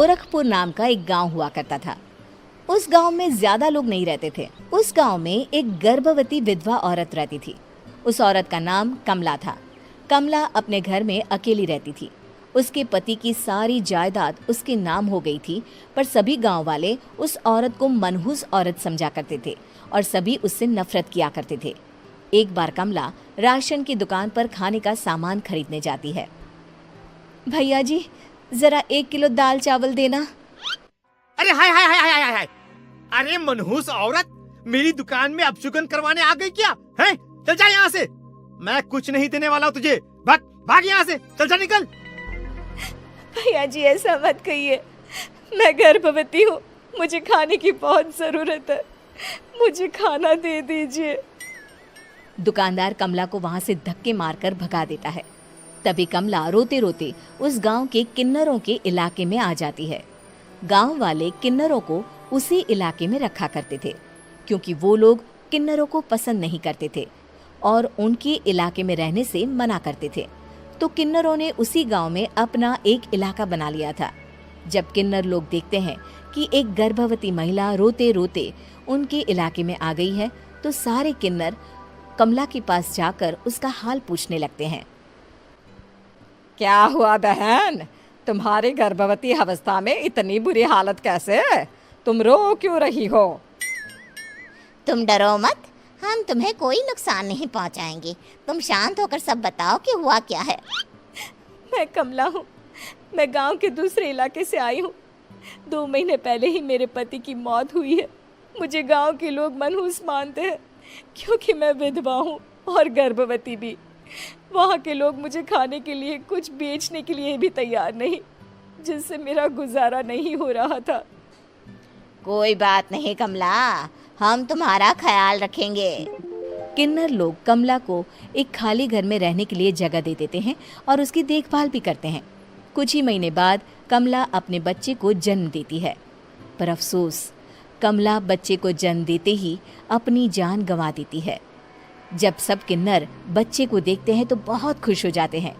गोरखपुर नाम का एक गांव हुआ करता था। उस गांव में ज्यादा लोग नहीं रहते थे। उस गांव में एक गर्भवती विधवा औरत रहती थी। उस औरत का नाम कमला था। कमला अपने घर में अकेली रहती थी। उसके पति की सारी जायदाद उसके नाम हो गई थी, पर सभी गांव वाले उस औरत को मनहूस औरत समझा करते थे और सभी उससे नफरत किया करते थे। एक बार कमला राशन की दुकान पर खाने का सामान खरीदने जाती है। भैया जी, जरा 1 किलो दाल चावल देना। अरे हाय हाय हाय हाय हाय! अरे मनहूस औरत, मेरी दुकान में अपशुगन करवाने आ गई क्या? हैं? चल जा यहाँ से, मैं कुछ नहीं देने वाला हूँ तुझे। भाग भाग यहाँ से, चल जा, निकल। भैया जी, ऐसा मत कहिए, मैं गर्भवती हूँ, मुझे खाने की बहुत जरूरत है, मुझे खाना दे दीजिए। दुकानदार कमला को वहां से धक्के मारकर भगा देता है। तभी कमला रोते रोते उस गांव के किन्नरों के इलाके में आ जाती है। गांव वाले किन्नरों को उसी इलाके में रखा करते थे, क्योंकि वो लोग किन्नरों को पसंद नहीं करते थे और उनके इलाके में रहने से मना करते थे। तो किन्नरों ने उसी गांव में अपना एक इलाका बना लिया था। जब किन्नर लोग देखते हैं कि एक गर्भवती महिला रोते रोते उनके इलाके में आ गई है, तो सारे किन्नर कमला के पास जाकर उसका हाल पूछने लगते हैं। क्या हुआ बहन, तुम्हारी गर्भवती अवस्था में इतनी बुरी हालत कैसे? तुम रो क्यों रही हो? तुम डरो मत, हम तुम्हें कोई नुकसान नहीं पहुंचाएंगे। तुम शांत होकर सब बताओ कि हुआ क्या है। मैं कमला हूँ, मैं गांव के दूसरे इलाके से आई हूँ। 2 महीने पहले ही मेरे पति की मौत हुई है। मुझे गांव के लोग मनहूस मानते हैं, क्योंकि मैं विधवा हूँ और गर्भवती भी। वहाँ के लोग मुझे खाने के लिए कुछ बेचने के लिए भी तैयार नहीं, जिससे मेरा गुजारा नहीं हो रहा था। कोई बात नहीं कमला, हम तुम्हारा ख्याल रखेंगे। किन्नर लोग कमला को एक खाली घर में रहने के लिए जगह दे देते हैं और उसकी देखभाल भी करते हैं। कुछ ही महीने बाद कमला अपने बच्चे को जन्म देती है, पर अफसोस, कमला बच्चे को जन्म देते ही अपनी जान गंवा देती है। जब सब किन्नर बच्चे को देखते हैं तो बहुत खुश हो जाते हैं,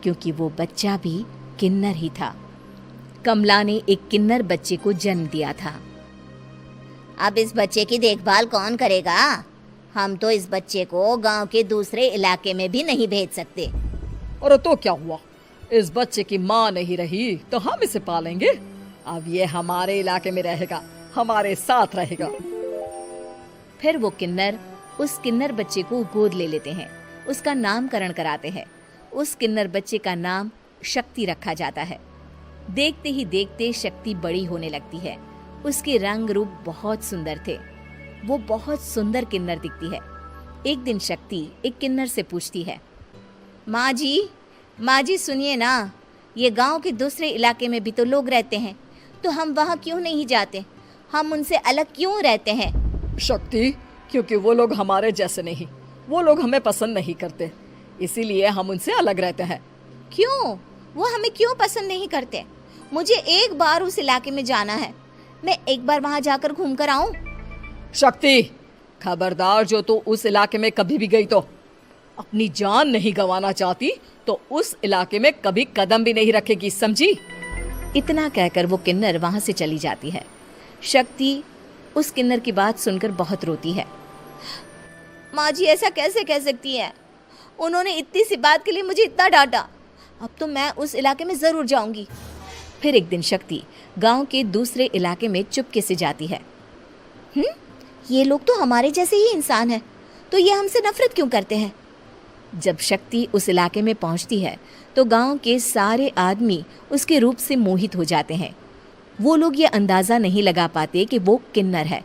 क्योंकि वो बच्चा भी किन्नर ही था। कमला ने एक किन्नर बच्चे को जन्म दिया था। अब इस बच्चे की देखभाल कौन करेगा? हम तो इस बच्चे को गांव के दूसरे इलाके में भी नहीं भेज सकते। और तो क्या हुआ, इस बच्चे की माँ नहीं रही तो हम इसे पालेंगे। अब ये हमारे इलाके में रहेगा, हमारे साथ रहेगा। फिर वो किन्नर उस किन्नर बच्चे को गोद ले लेते हैं, उसका नामकरण कराते हैं। उस किन्नर बच्चे का नाम शक्ति रखा जाता है। देखते ही देखते शक्ति बड़ी होने लगती है। उसके रंग रूप बहुत सुंदर थे। वो बहुत सुंदर किन्नर दिखती है। एक दिन शक्ति एक किन्नर से पूछती है, माँ जी सुनिए ना, ये गांव के दूसरे इलाके में भी तो लोग रहते हैं, तो हम वहाँ क्यों नहीं जाते? हम उनसे अलग क्यों रहते हैं? शक्ति, क्योंकि वो लोग हमारे जैसे नहीं, वो लोग हमें पसंद नहीं करते, इसीलिए हम उनसे अलग रहते हैं। क्यों? वो हमें क्यों पसंद नहीं करते? मुझे एक बार उस इलाके में जाना है, मैं एक बार वहाँ जाकर घूम कर आऊं। शक्ति, खबरदार, जो तू उस इलाके में कभी भी गई तो अपनी जान नहीं गंवाना चाहती तो उस इलाके में कभी कदम भी नहीं रखेगी, समझी? इतना कहकर वो किन्नर वहां से चली जाती है। शक्ति उस किन्नर की बात सुनकर बहुत रोती है। माँ जी, ऐसा कैसे कह सकती हैं? उन्होंने इतनी सी बात के लिए मुझे इतना डांटा। अब तो मैं उस इलाके में जरूर जाऊंगी। फिर एक दिन शक्ति गांव के दूसरे इलाके में चुपके से जाती है। ये लोग तो हमारे जैसे ही इंसान हैं, तो ये हमसे नफरत क्यों करते हैं? जब शक्ति उस इलाके में पहुंचती है तो गांव के सारे आदमी उसके रूप से मोहित हो जाते हैं। वो लोग ये अंदाजा नहीं लगा पाते कि वो किन्नर है।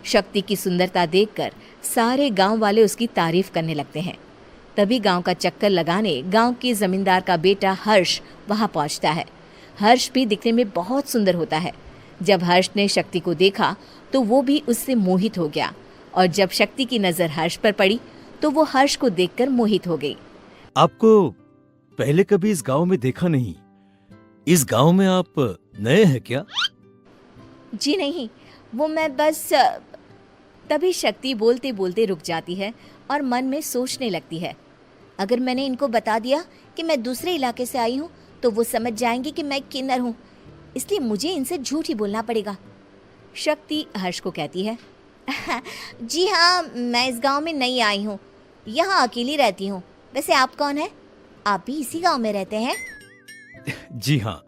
शक्ति की सुंदरता देखकर सारे गांव वाले उसकी तारीफ करने लगते हैं। तभी गांव का चक्कर लगाने गांव के जमींदार का बेटा हर्ष वहां पहुंचता है। हर्ष भी दिखने में बहुत सुंदर होता है। जब हर्ष ने शक्ति को देखा तो वो भी उससे मोहित हो गया, और जब शक्ति की नजर हर्ष पर पड़ी तो वो हर्ष को देखकर मोहित हो गई। आपको पहले कभी इस गांव में देखा नहीं। इस गांव में आप नए हैं क्या? जी नहीं, वो मैं बस। तभी शक्ति बोलते बोलते रुक जाती है और मन में सोचने लगती है, अगर मैंने इनको बता दिया कि मैं दूसरे इलाके से आई हूँ तो वो समझ जाएंगे कि मैं किन्नर हूँ, इसलिए मुझे इनसे झूठ ही बोलना पड़ेगा। शक्ति हर्ष को कहती है, जी हाँ, मैं इस गांव में नई आई हूँ, यहाँ अकेली रहती हूँ। वैसे आप कौन है? आप भी इसी गांव में रहते हैं? जी हाँ,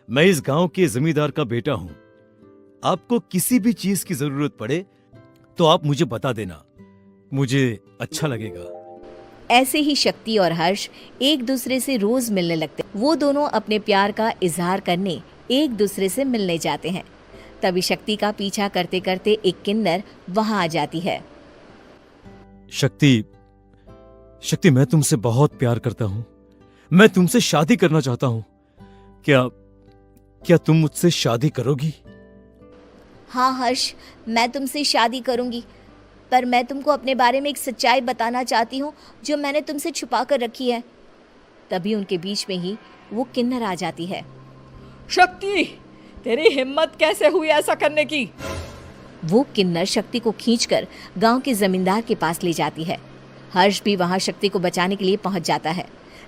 मैं इस गांव के जमींदार का बेटा हूँ। आपको किसी भी चीज की जरूरत पड़े तो आप मुझे बता देना, मुझे अच्छा लगेगा। ऐसे ही शक्ति और हर्ष एक दूसरे से रोज मिलने लगते। वो दोनों अपने प्यार का इजहार करने एक दूसरे से मिलने जाते हैं। तभी शक्ति का पीछा करते करते एक किन्नर वहां आ जाती है। शक्ति, शक्ति, मैं तुमसे बहुत प्यार करता हूँ। मैं तुमसे शादी करना चाहता हूँ। क्या तुम मुझसे शादी करोगी? हाँ हर्ष, मैं तुमसे शादी करूंगी, पर मैं तुमको अपने बारे में एक सच्चाई बताना चाहती हूँ जो मैंने तुमसे छुपा कर रखी है। तभी उनके बीच में ही वो किन्नर आ जाती है। शक्ति, तेरी हिम्मत कैसे हुई ऐसा करने की? वो किन्नर शक्ति को खींचकर गांव के जमींदार के पास ले जाती है। हर्ष भी वहां शक्ति को बचाने के लिए पहुंच जाता है।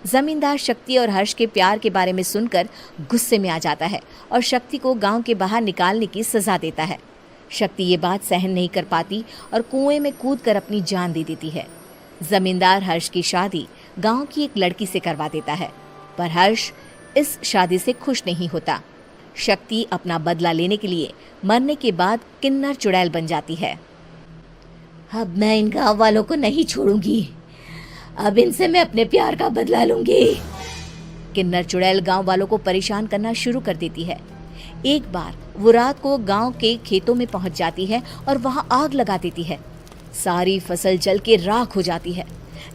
जमींदार शक्ति और हर्ष के प्यार के बारे में सुनकर गुस्से में आ जाता है और शक्ति को गांव के बाहर निकालने की सजा देता है। शक्ति ये बात सहन नहीं कर पाती और कुएं में कूदकर अपनी जान दे देती है। जमींदार हर्ष की शादी गांव की एक लड़की से करवा देता है, पर हर्ष इस शादी से खुश नहीं होता। शक्ति अपना बदला लेने के लिए मरने के बाद किन्नर चुड़ैल बन जाती है। अब मैं इन गाँव वालों को नहीं छोड़ूंगी, अब इनसे मैं अपने प्यार का बदला लूंगी। किन्नर चुड़ैल गांव वालों को परेशान करना शुरू कर देती है। एक बार वो रात को गांव के खेतों में पहुंच जाती है और वहां आग लगा देती है। सारी फसल जल के राख हो जाती है।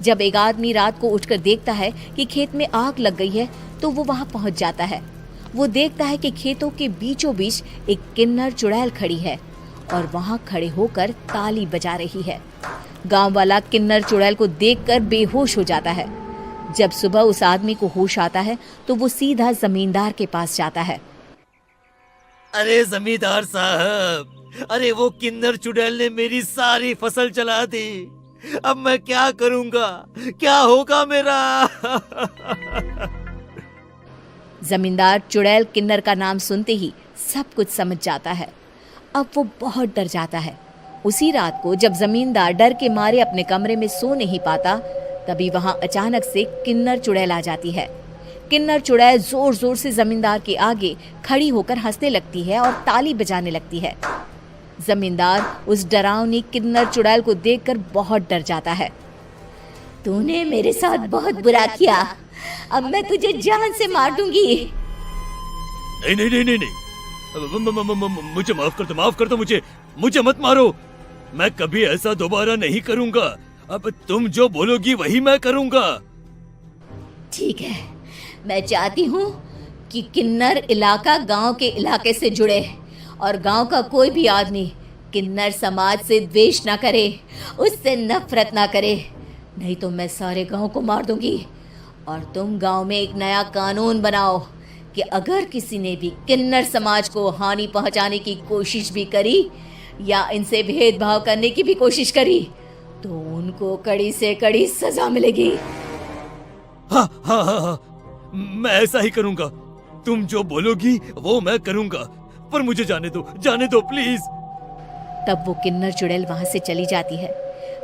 जब एक आदमी रात को उठकर देखता है कि खेत में आग लग गई है तो वो वहां पहुंच जाता है। वो देखता है कि खेतों के बीचों बीच एक किन्नर चुड़ैल खड़ी है और वहां खड़े होकर ताली बजा रही है। गांव वाला किन्नर चुड़ैल को देखकर बेहोश हो जाता है। जब सुबह उस आदमी को होश आता है तो वो सीधा जमींदार के पास जाता है। अरे जमींदार साहब, अरे वो किन्नर चुड़ैल ने मेरी सारी फसल जला दी। अब मैं क्या करूंगा? क्या होगा मेरा? जमींदार चुड़ैल किन्नर का नाम सुनते ही सब कुछ समझ जाता है। अब वो बहुत डर जाता है। उसी रात को जब जमींदार डर के मारे अपने कमरे में सो नहीं पाता, तभी वहां अचानक से किन्नर चुड़ैल आ जाती है। किन्नर चुड़ैल जोर जोर से जमींदार के आगे खड़ी होकर हंसने लगती है और ताली बजाने लगती है। जमींदार उस डरावनी किन्नर चुड़ैल को देखकर बहुत डर जाता है। तूने मेरे साथ बहुत बुरा किया, अब मैं तुझे जान से मार दूंगी। नहीं नहीं नहीं नहीं नहीं, मुझे माफ कर दो, मुझे मत मारो। मैं कभी ऐसा दोबारा नहीं करूंगा। अब तुम जो बोलोगी वही मैं करूंगा। ठीक है, मैं चाहती हूँ कि किन्नर इलाका गांव के इलाके से जुड़े और गांव का कोई भी आदमी किन्नर समाज से द्वेष ना करे, उससे नफरत ना करे, नहीं तो मैं सारे गांव को मार दूंगी। और तुम गांव में एक नया कानून बनाओ कि अगर किसी ने भी किन्नर समाज को हानि पहुंचाने की कोशिश भी करी या इनसे भेदभाव करने की भी कोशिश करी तो उनको कड़ी से कड़ी सजा मिलेगी। हाँ हाँ हाँ हाँ, मैं ऐसा ही करूंगा। तुम जो बोलोगी वो मैं करूंगा, पर मुझे जाने दो प्लीज। तब वो किन्नर चुड़ैल वहां से चली जाती है।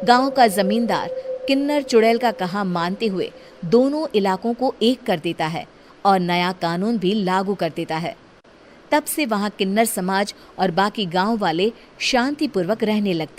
गांव का जमींदार किन्नर चुड़ैल का कहा मानते हुए दोनों इलाकों को एक कर देता है और नया कानून भी लागू कर देता है। तब से वहां किन्नर समाज और बाकी गांव वाले शांतिपूर्वक रहने लगते।